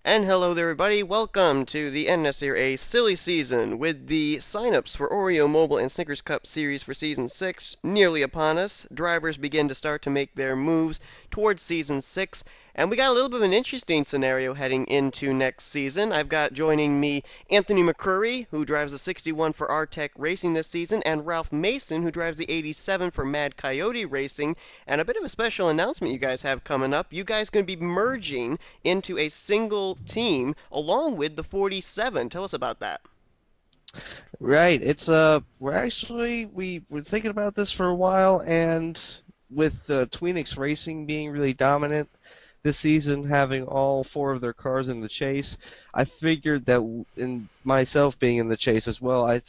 And hello there, everybody. Welcome to the NNSCRA Silly Season with the signups for Oreo Mobile and Snickers Cup Series for Season 6 nearly upon us. Drivers begin to start to make their moves towards Season 6, and we got a little bit of an interesting scenario heading into next season. I've got joining me Anthony McCrury, who drives the 61 for Coyotek Racing this season, and Ralph Mason, who drives the 87 for Mad Coyote Racing. And a bit of a special announcement you guys have coming up. You guys are going to be merging into a single team along with the 47. Tell us about that. Right. We were thinking about this for a while, and with Tweenix Racing being really dominant this season, having all four of their cars in the chase, I figured that, in myself being in the chase as well,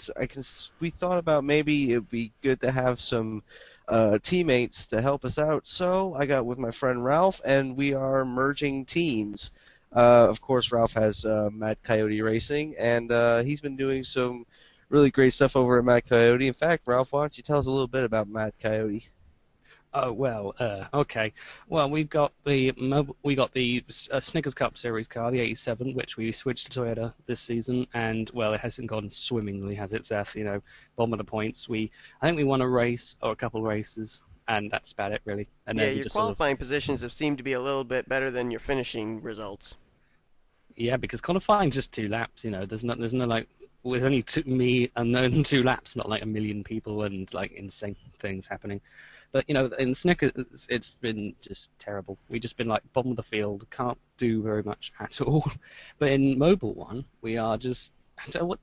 we thought about maybe it'd be good to have some teammates to help us out. So I got with my friend Ralph, and we are merging teams. Of course, Ralph has Mad Coyote Racing, and he's been doing some really great stuff over at Mad Coyote. In fact, Ralph, why don't you tell us a little bit about Mad Coyote? Oh well, okay. Well, we got the Snickers Cup Series car, the 87, which we switched to Toyota this season, and well, it hasn't gone swimmingly, has it, Seth? You know, bottom of the points. I think we won a race or a couple of races, and that's about it, really. And Yeah, then we your just qualifying positions have seemed to be a little bit better than your finishing results. yeah, because qualifying just 2 laps. You know, there's no like. With only me and 2 laps, not like a million people and like insane things happening. But you know, in Snickers, it's been just terrible. We've just been like bottom of the field, can't do very much at all. But in Mobile One, we are just what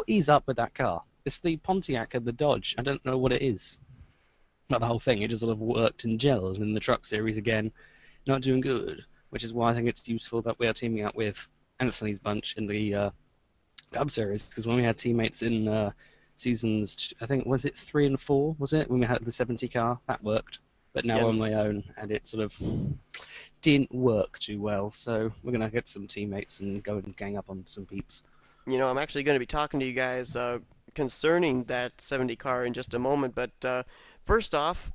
is up with that car? It's the Pontiac and the Dodge. I don't know what it is. Not the whole thing. It just sort of worked and gelled. And in the Truck Series again, not doing good. Which is why I think it's useful that we are teaming up with Anthony's bunch in the Cub Series, because when we had teammates in seasons, I think, was it 3 and 4, was it, when we had the 70 car, that worked. But now Yes. on my own, and it sort of didn't work too well, so we're going to get some teammates and go and gang up on some peeps. You know, I'm actually going to be talking to you guys concerning that 70 car in just a moment, but first off,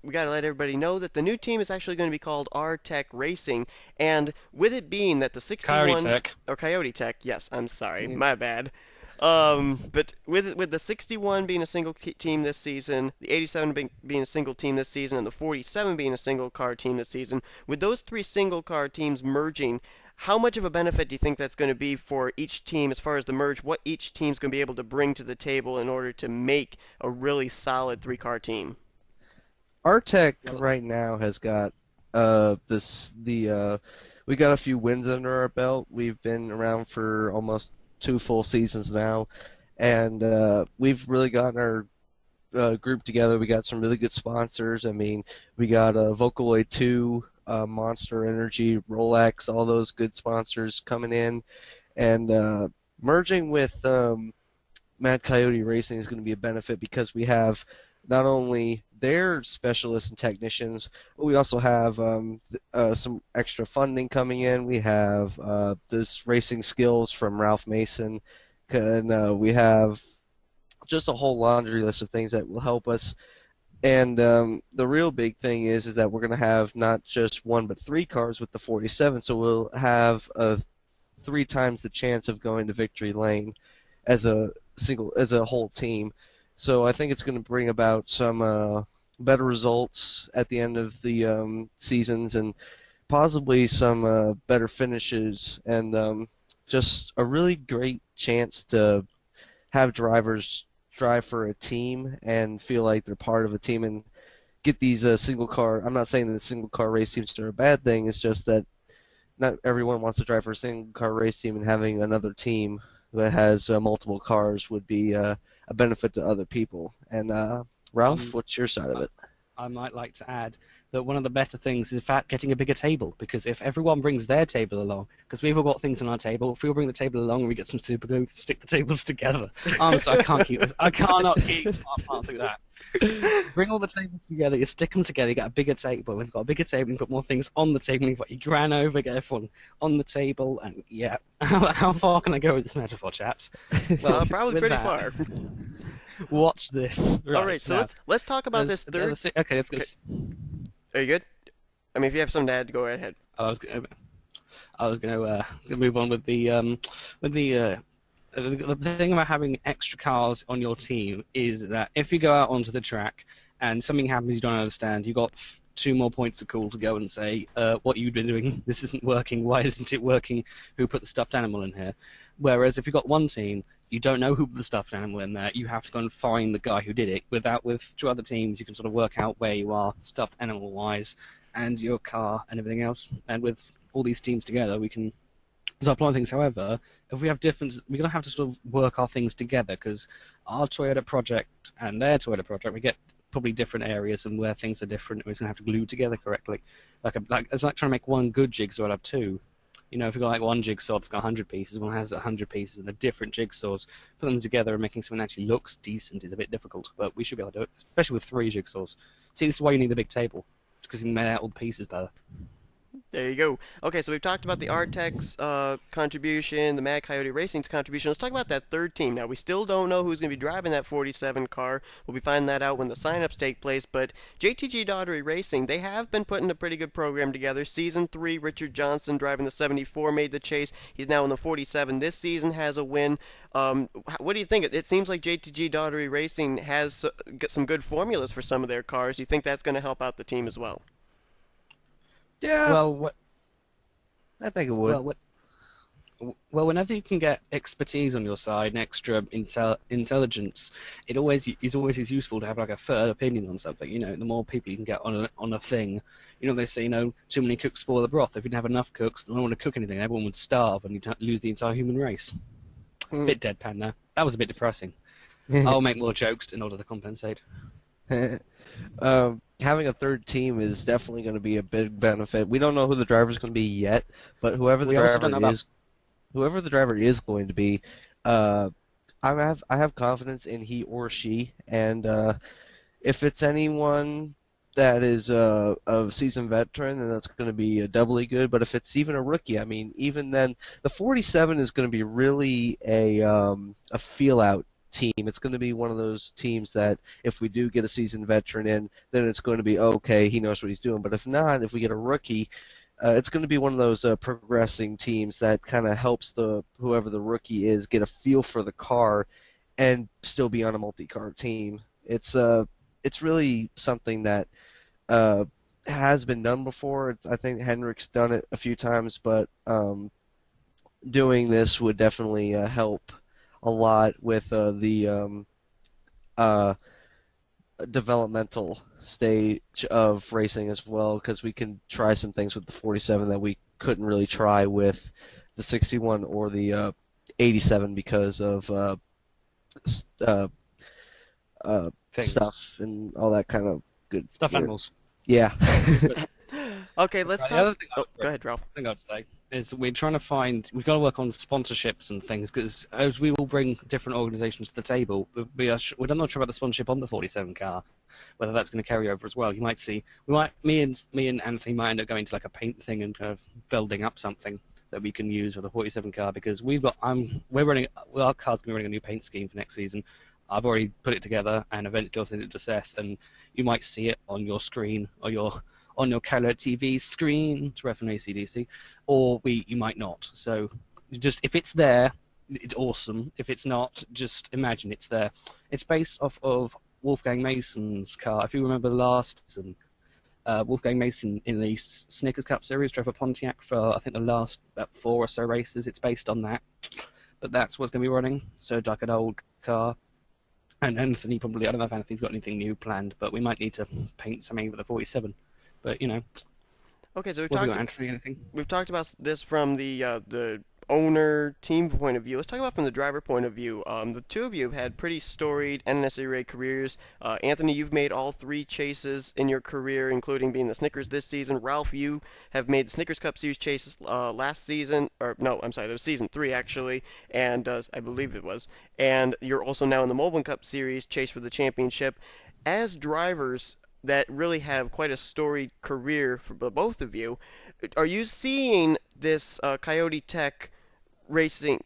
we got to let everybody know that the new team is actually going to be called Coyotek Racing, and with it being that the 61 Coyote Tech. or Coyote Tech, yes, I'm sorry, Mm. my bad. But with the 61 being a single team this season, the 87 being a single team this season, and the 47 being a single car team this season, with those three single car teams merging, how much of a benefit do you think that's going to be for each team as far as the merge? What each team's going to be able to bring to the table in order to make a really solid three-car team? Artec Yeah, right now has got we got a few wins under our belt. We've been around for almost 2 full seasons now, and we've really gotten our group together. We got some really good sponsors. I mean, we got Vocaloid 2, Monster Energy, Rolex, all those good sponsors coming in, and merging with Mad Coyote Racing is going to be a benefit because we have not only their specialists and technicians, but we also have some extra funding coming in. We have this racing skills from Ralph Mason, and we have just a whole laundry list of things that will help us. And the real big thing is that we're going to have not just one but 3 cars with the 47, so we'll have 3 times the chance of going to victory lane as a whole team. So I think it's going to bring about some better results at the end of the seasons, and possibly some better finishes, and just a really great chance to have drivers drive for a team and feel like they're part of a team and get these single car. I'm not saying that single car race teams are a bad thing. It's just that not everyone wants to drive for a single car race team, and having another team that has multiple cars would be a benefit to other people. And Ralph, what's your side of it? I might like to add that one of the better things is, in fact, getting a bigger table, because if everyone brings their table along, because we've all got things on our table, if we all bring the table along and we get some super glue, stick the tables together. Honestly, I can't keep this. I can't do that. Bring all the tables together, you stick them together, you get a bigger table. We've got a bigger table, you put more things on the table, you've got your gran over, get everyone on the table, and yeah. How far can I go with this metaphor, chaps? Well, Probably with pretty that, far. Watch this. All right, so now, let's talk about this third. Okay, let's go. Are you good? I mean, if you have something to add, go right ahead. I I was going to move on with the thing about having extra cars on your team is that if you go out onto the track and something happens you don't understand, you got 2 more points of call to go and say, what you've been doing, this isn't working, why isn't it working, who put the stuffed animal in here? Whereas if you've got one team, you don't know who put the stuffed animal in there, you have to go and find the guy who did it. With 2 other teams, you can sort of work out where you are stuffed animal-wise and your car and everything else. And with all these teams together, we can start applying things. However, if we have differences, we're going to have to sort of work our things together because our Toyota project and their Toyota project, we get probably different areas and where things are different, we're going to have to glue together correctly. It's like trying to make one good jigsaw out of two. You know, if you've got like one jigsaw that's got 100 pieces, one has 100 pieces, and they're different jigsaws, put them together and making something that actually looks decent is a bit difficult, but we should be able to do it, especially with 3 jigsaws. See, this is why you need the big table, because you can make out all the pieces better. There you go. Okay, so we've talked about the Artec's contribution, the Mad Coyote Racing's contribution. Let's talk about that third team. Now, we still don't know who's going to be driving that 47 car. We'll be finding that out when the sign-ups take place. But JTG Daughtery Racing, they have been putting a pretty good program together. Season 3, Richard Johnson driving the 74 made the chase. He's now in the 47. This season has a win. What do you think? It seems like JTG Daughtery Racing has got some good formulas for some of their cars. Do you think that's going to help out the team as well? Yeah, Well, what, I think it would. well, whenever you can get expertise on your side and extra intelligence, it always is always useful to have like a third opinion on something. You know, the more people you can get on a thing, you know, they say, you know, too many cooks spoil the broth. If you didn't have enough cooks, then no one would cook anything. Everyone would starve, and you'd lose the entire human race. Bit deadpan there. That was a bit depressing. I'll make more jokes in order to compensate. Having a third team is definitely going to be a big benefit. We don't know who the driver is going to be yet, but whoever the driver is going to be, I have confidence in he or she. And if it's anyone that is a seasoned veteran, then that's going to be doubly good. But if it's even a rookie, I mean, even then, the 47 is going to be really a feel-out team. It's going to be one of those teams that if we do get a seasoned veteran in, then it's going to be okay, he knows what he's doing. But if not, if we get a rookie, it's going to be one of those progressing teams that kind of helps whoever the rookie is get a feel for the car and still be on a multi-car team. It's really something that has been done before. I think Hendrick's done it a few times, but doing this would definitely help a lot with the developmental stage of racing as well, because we can try some things with the 47 that we couldn't really try with the 61 or the 87 because of stuff and all that kind of good Stuffed animals. Yeah. Okay, let's Right, the talk. other thing Go ahead, Ralph. thing I'd say is we've got to work on sponsorships and things, because as we will bring different organisations to the table, we're not sure about the sponsorship on the 47 car, whether that's going to carry over as well. You might see, me and Anthony might end up going to like a paint thing and kind of building up something that we can use with the 47 car, because our car's going to be running a new paint scheme for next season. I've already put it together and eventually I'll send it to Seth, and you might see it on your screen or on your Color TV screen to reference ACDC, or you might not. So just if it's there, it's awesome. If it's not, just imagine it's there. It's based off of Wolfgang Mason's car. If you remember the last season, Wolfgang Mason in the Snickers Cup Series drove a Pontiac for I think the last about 4 or so races. It's based on that, but that's what's going to be running. So like an old car. And Anthony probably, I don't know if Anthony's got anything new planned, but we might need to paint something with the 47. But, you know. Okay, so Anything? we've talked about this from the owner team point of view. Let's talk about from the driver point of view. The two of you have had pretty storied NNSCRA careers. Anthony, you've made all 3 chases in your career, including being the Snickers this season. Ralph, you have made the Snickers Cup Series chases last season, or no, I'm sorry, that was season 3 actually, and I believe it was. And you're also now in the Mobile Cup Series chase for the championship. As drivers that really have quite a storied career for both of you, are you seeing this Coyote Tech Racing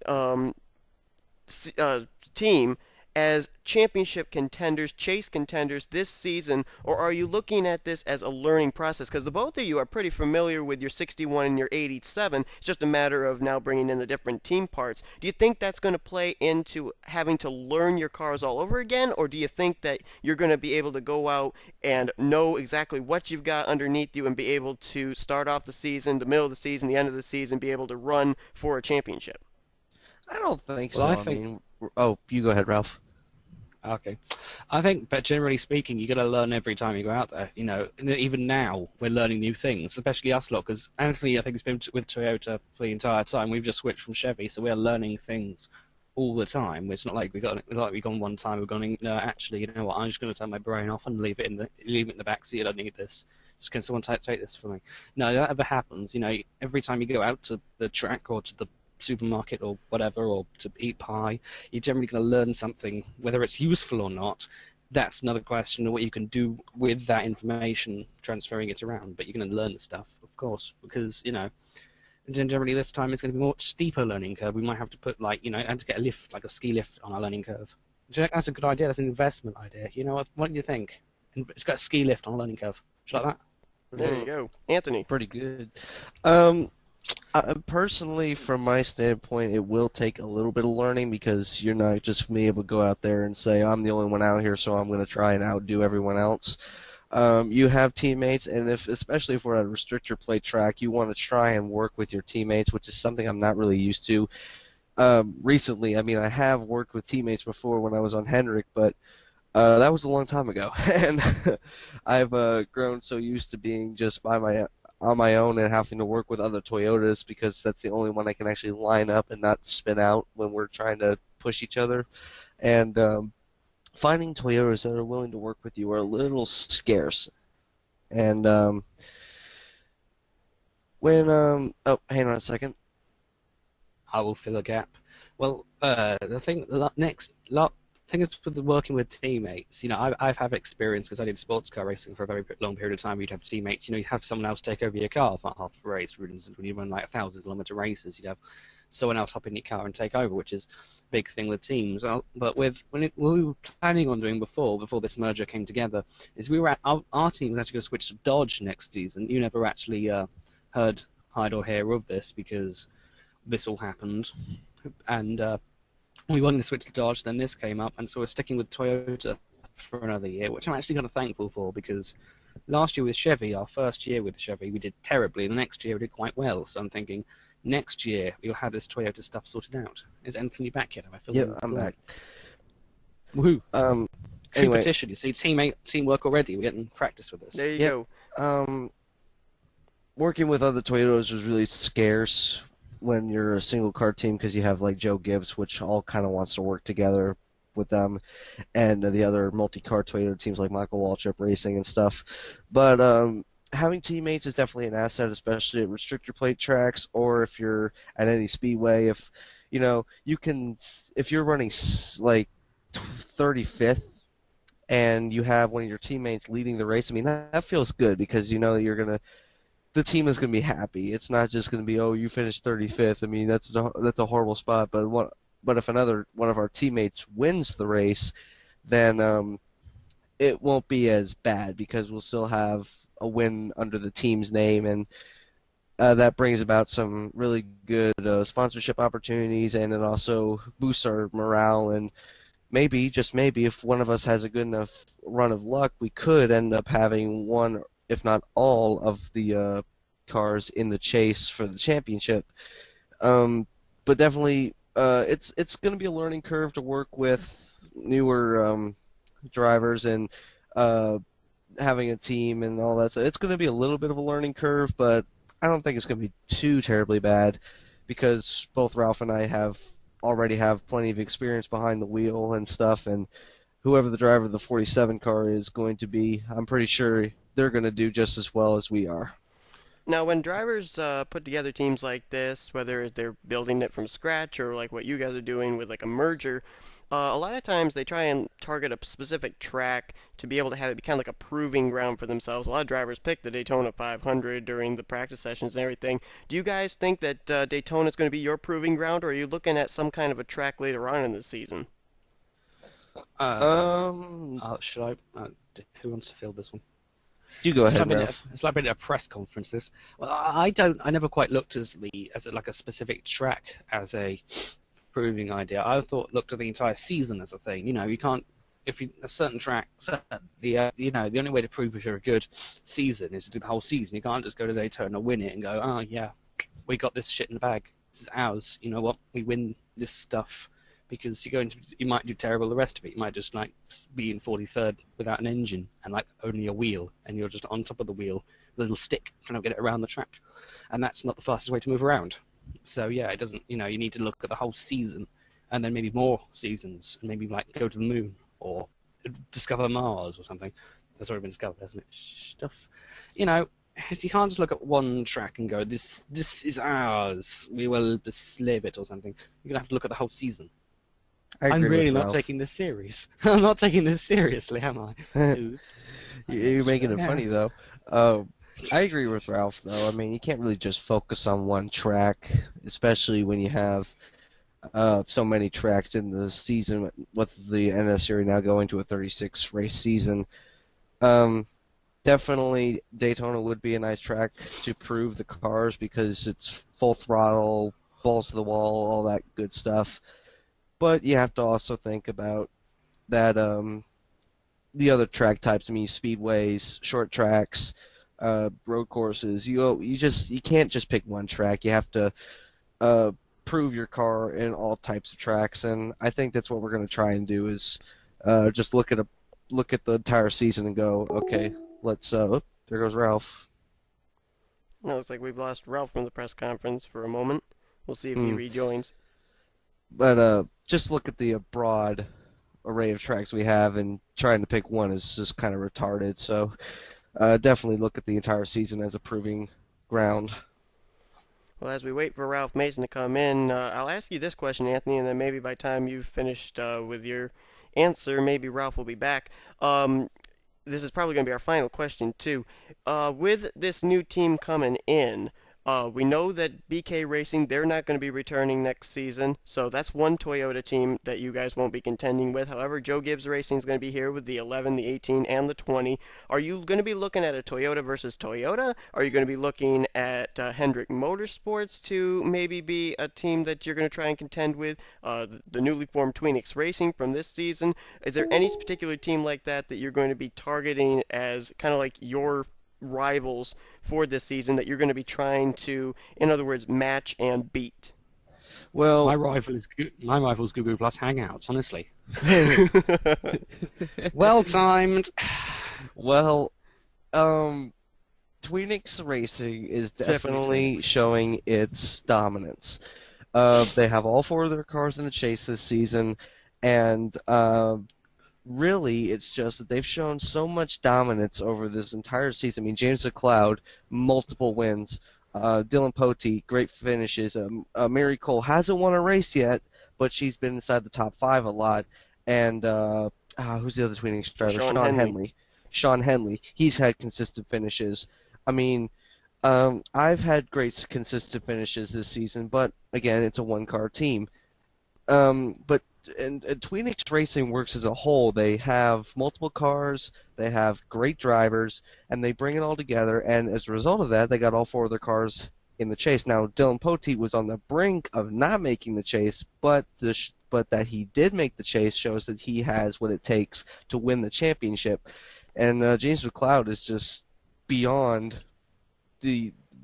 team as championship contenders, chase contenders this season, or are you looking at this as a learning process? Because the both of you are pretty familiar with your 61 and your 87. It's just a matter of now bringing in the different team parts. Do you think that's going to play into having to learn your cars all over again, or do you think that you're going to be able to go out and know exactly what you've got underneath you and be able to start off the season, the middle of the season, the end of the season, be able to run for a championship? I don't think Well, so. I I think mean, oh, you go ahead, Ralph. Okay. I think, but generally speaking, you got to learn every time you go out there. And even now, we're learning new things, especially us lot, because Anthony, I think, has been with Toyota for the entire time. We've just switched from Chevy, so we're learning things all the time. It's not like we've gone one time, we're going, no, actually, you know what, I'm just going to turn my brain off and leave it in the back seat. I don't need this. Just can someone take this for me? No, that ever happens. Every time you go out to the track or to the supermarket or whatever, or to eat pie, you're generally going to learn something, whether it's useful or not. That's another question of what you can do with that information, transferring it around. But you're going to learn stuff, of course, because generally this time it's going to be more steeper learning curve. We might have to put and to get a lift, like a ski lift, on our learning curve. Do you think that's a good idea? That's an investment idea. What do you think? It's got a ski lift on a learning curve. Do you like that? There you go. Anthony. Pretty good. Personally, from my standpoint, it will take a little bit of learning because you're not just going to be able to go out there and say, I'm the only one out here, so I'm going to try and outdo everyone else. You have teammates, and especially if we're at a restrictor plate track, you want to try and work with your teammates, which is something I'm not really used to. Recently, I mean, I have worked with teammates before when I was on Hendrick, but that was a long time ago, and I've grown so used to being just on my own and having to work with other Toyotas because that's the only one I can actually line up and not spin out when we're trying to push each other. And finding Toyotas that are willing to work with you are a little scarce. And oh, hang on a second. I will fill a gap. Well, the thing is with working with teammates, I've had experience because I did sports car racing for a very long period of time. You'd have teammates, you'd have someone else take over your car for half the race. For instance, when you run like 1,000-kilometer races, you'd have someone else hop in your car and take over, which is a big thing with teams. But what we were planning on doing before this merger came together, is our team was actually going to switch to Dodge next season. You never actually heard, hide or hear of this because this all happened, and we wanted to switch to Dodge, then this came up, and so we're sticking with Toyota for another year, which I'm actually kind of thankful for, because last year with Chevy, our first year with Chevy, we did terribly. The next year we did quite well, so I'm thinking next year we'll have this Toyota stuff sorted out. Is Anthony back yet? Have I filled in? I'm back. Woohoo! Anyway, Competition, you see, teamwork already. We're getting practice with this. There you go. Working with other Toyotas was really scarce when you're a single car team because you have like Joe Gibbs, which all kind of wants to work together with them, and the other multi-car Toyota teams like Michael Waltrip Racing and stuff. But having teammates is definitely an asset, especially at restrictor plate tracks or if you're at any speedway. If if you're running like 35th and you have one of your teammates leading the race, I mean that feels good because the team is going to be happy. It's not just going to be, oh, you finished 35th. I mean, that's a horrible spot. But if one of our teammates wins the race, then it won't be as bad because we'll still have a win under the team's name, and that brings about some really good sponsorship opportunities, and it also boosts our morale. And maybe, just maybe, if one of us has a good enough run of luck, we could end up having one, if not all, of the cars in the chase for the championship. But definitely, it's going to be a learning curve to work with newer drivers and having a team and all that. So it's going to be a little bit of a learning curve, but I don't think it's going to be too terribly bad because both Ralph and I already have plenty of experience behind the wheel and stuff, and whoever the driver of the 47 car is going to be, I'm pretty sure they're going to do just as well as we are. Now, when drivers put together teams like this, whether they're building it from scratch or like what you guys are doing with like a merger, a lot of times they try and target a specific track to be able to have it be kind of like a proving ground for themselves. A lot of drivers pick the Daytona 500 during the practice sessions and everything. Do you guys think that Daytona is going to be your proving ground, or are you looking at some kind of a track later on in the season? Should I? Who wants to field this one? You go ahead, Ralph. It's like been at a press conference. This. Well, I never quite looked as like a specific track as a proving idea. I looked at the entire season as a thing. You know, you can't if you a certain track. The only way to prove if you're a good season is to do the whole season. You can't just go to Daytona, win it, and go, oh yeah, we got this shit in the bag. This is ours. You know what? We win this stuff. Because you might do terrible the rest of it. You might just like be in 43rd without an engine and like only a wheel, and you're just on top of the wheel with a little stick trying to get it around the track, and that's not the fastest way to move around. So yeah, it doesn't. You need to look at the whole season, and then maybe more seasons, and maybe like go to the moon or discover Mars or something. That's already been discovered, hasn't it? Stuff. You can't just look at one track and go, this is ours. We will slave it or something. You're gonna have to look at the whole season. I'm really not taking this serious. I'm not taking this seriously, am I? You're making it funny, though. I agree with Ralph, though. I mean, you can't really just focus on one track, especially when you have so many tracks in the season, with the NNSCRA now going to a 36-race season. Definitely, Daytona would be a nice track to prove the cars because it's full throttle, balls to the wall, all that good stuff. But you have to also think about that the other track types. I mean, speedways, short tracks, road courses. You can't just pick one track. You have to prove your car in all types of tracks, and I think that's what we're going to try and do is just look at the entire season and go, okay, let's. There goes Ralph. No, looks like we've lost Ralph from the press conference for a moment. We'll see if he rejoins. But just look at the broad array of tracks we have, and trying to pick one is just kind of retarded. So definitely look at the entire season as a proving ground. Well, as we wait for Ralph Mason to come in, I'll ask you this question, Anthony, and then maybe by the time you've finished with your answer, maybe Ralph will be back. This is probably going to be our final question, too. With this new team coming in, we know that BK Racing, they're not going to be returning next season, so that's one Toyota team that you guys won't be contending with. However, Joe Gibbs Racing is going to be here with the 11, the 18, and the 20. Are you going to be looking at a Toyota versus Toyota? Are you going to be looking at Hendrick Motorsports to maybe be a team that you're going to try and contend with? The newly formed Tweenix Racing from this season? Is there any particular team like that you're going to be targeting as kind of like your rivals for this season that you're going to be trying to, in other words, match and beat? Well, my rival is Google Plus Hangouts, honestly. Well timed. Well, Tweenix Racing is definitely showing its dominance. They have all four of their cars in the chase this season, and really, it's just that they've shown so much dominance over this entire season. I mean, James McLeod, multiple wins. Dylan Pote, great finishes. Mary Cole hasn't won a race yet, but she's been inside the top 5 a lot. And who's the other Tweenix driver? Sean Henley. He's had consistent finishes. I mean, I've had great consistent finishes this season, but again, it's a one-car team. But Tweenix Racing works as a whole. They have multiple cars, they have great drivers, and they bring it all together, and as a result of that, they got all four of their cars in the chase. Now, Dylan Pote was on the brink of not making the chase, but that he did make the chase shows that he has what it takes to win the championship. And James McLeod is just beyond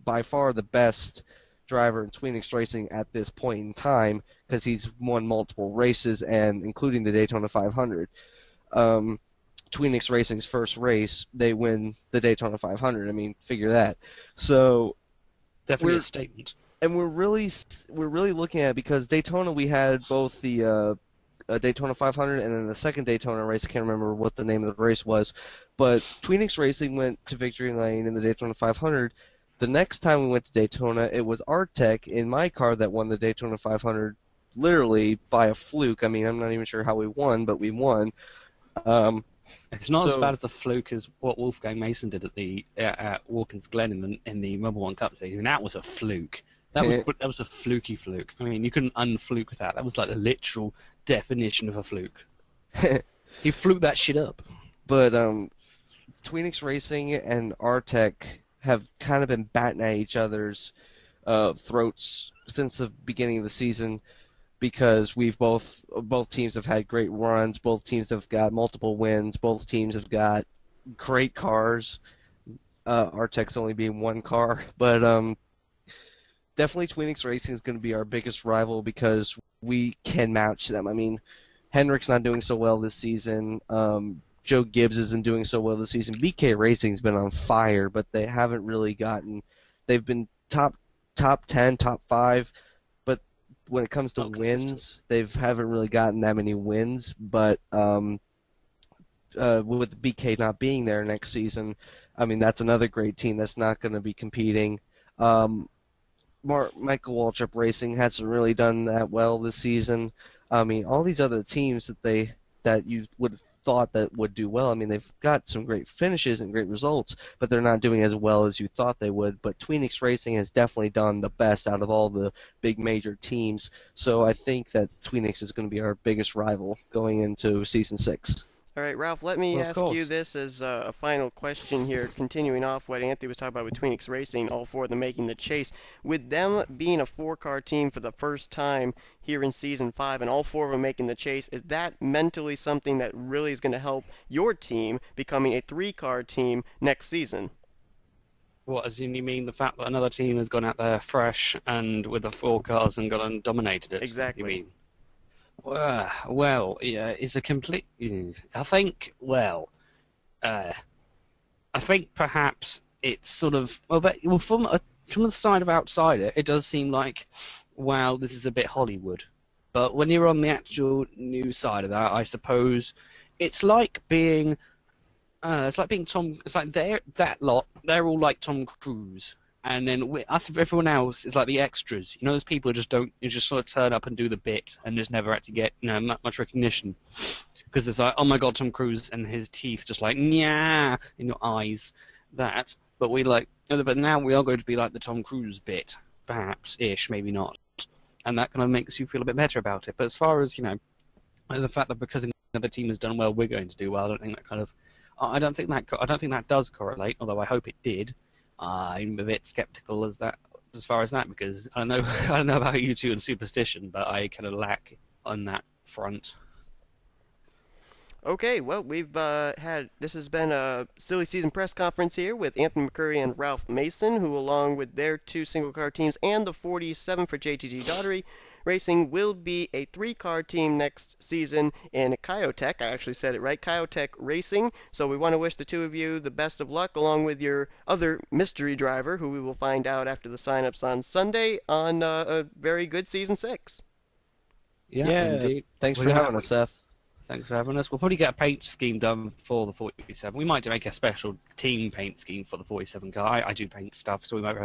by far the best driver in Tweenix Racing at this point in time, because he's won multiple races, and including the Daytona 500. Tweenix Racing's first race, they win the Daytona 500. I mean, figure that. So definitely a statement. And we're really looking at it because Daytona, we had both the Daytona 500 and then the second Daytona race. I can't remember what the name of the race was, but Tweenix Racing went to victory lane in the Daytona 500. The next time we went to Daytona, it was Artec in my car that won the Daytona 500, literally by a fluke. I mean, I'm not even sure how we won, but we won. It's not as bad as a fluke as what Wolfgang Mason did at Watkins Glen in the Mobile One Cup season. That was a fluke. That was a fluky fluke. I mean, you couldn't unfluke that. That was like the literal definition of a fluke. He flew that shit up. But Tweenix Racing and Artec have kind of been batting at each other's throats since the beginning of the season because we've both teams have had great runs, both teams have got multiple wins, both teams have got great cars. Artec's only being one car, but definitely Tweenix Racing is going to be our biggest rival because we can match them. I mean, Henrik's not doing so well this season. Joe Gibbs isn't doing so well this season. BK Racing's been on fire, but they haven't really gotten. They've been top 10, top 5, but when it comes to Not consistent. wins, they haven't really gotten that many wins. But with BK not being there next season, I mean that's another great team that's not going to be competing. Michael Waltrip Racing hasn't really done that well this season. I mean, all these other teams that you would have thought that would do well. I mean, they've got some great finishes and great results, but they're not doing as well as you thought they would. But Tweenix Racing has definitely done the best out of all the big major teams. So I think that Tweenix is going to be our biggest rival going into season 6. All right, Ralph, let me Well, of ask you course. this as a final question here, continuing off what Anthony was talking about with Tweenix Racing, all four of them making the chase. With them being a four-car team for the first time here in Season 5 and all four of them making the chase, is that mentally something that really is going to help your team becoming a three-car team next season? What, as in you mean the fact that another team has gone out there fresh and with the 4 cars and gone and dominated it? Exactly. You mean? Well, yeah, it's a complete. I think. I think perhaps it's sort of from the side of outsider, it does seem like, wow, this is a bit Hollywood. But when you're on the actual news side of that, I suppose it's like being. It's like being Tom. It's like that lot. They're all like Tom Cruise, and then us, everyone else is like the extras. You know, those people who just don't. You just sort of turn up and do the bit, and just never actually get much recognition. Because it's like, oh my god, Tom Cruise, and his teeth just like yeah in your eyes. That, but but now we are going to be like the Tom Cruise bit, perhaps ish, maybe not, and that kind of makes you feel a bit better about it. But as far as the fact that because another team has done well, we're going to do well. I don't think that kind of. I don't think that does correlate. Although I hope it did. I'm a bit skeptical as far as that because I don't know I don't know about you two and superstition, but I kind of lack on that front. Okay, well, this has been a silly season press conference here with Anthony McCrury and Ralph Mason, who, along with their two single car teams and the 47 for JTG Daughtery Racing, will be a three-car team next season in Coyotek. I actually said it right, Coyotek Racing. So we want to wish the two of you the best of luck, along with your other mystery driver, who we will find out after the sign-ups on Sunday, on a very good season 6. Yeah, indeed. Thanks We're for gonna having us, Seth. Thanks for having us. We'll probably get a paint scheme done for the 47. We might make a special team paint scheme for the 47 car. I do paint stuff, so we might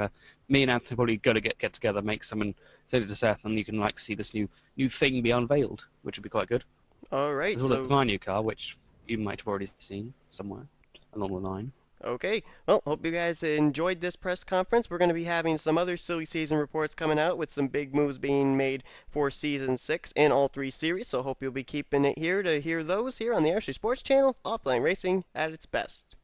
me and Anthony probably go to get together, make some, and send it to Seth, and you can see this new thing be unveiled, which would be quite good. All right, As well as my new car, which you might have already seen somewhere along the line. Okay, well, hope you guys enjoyed this press conference. We're going to be having some other silly season reports coming out with some big moves being made for season 6 in all 3 series, so hope you'll be keeping it here to hear those here on the Ashley Sports Channel, offline racing at its best.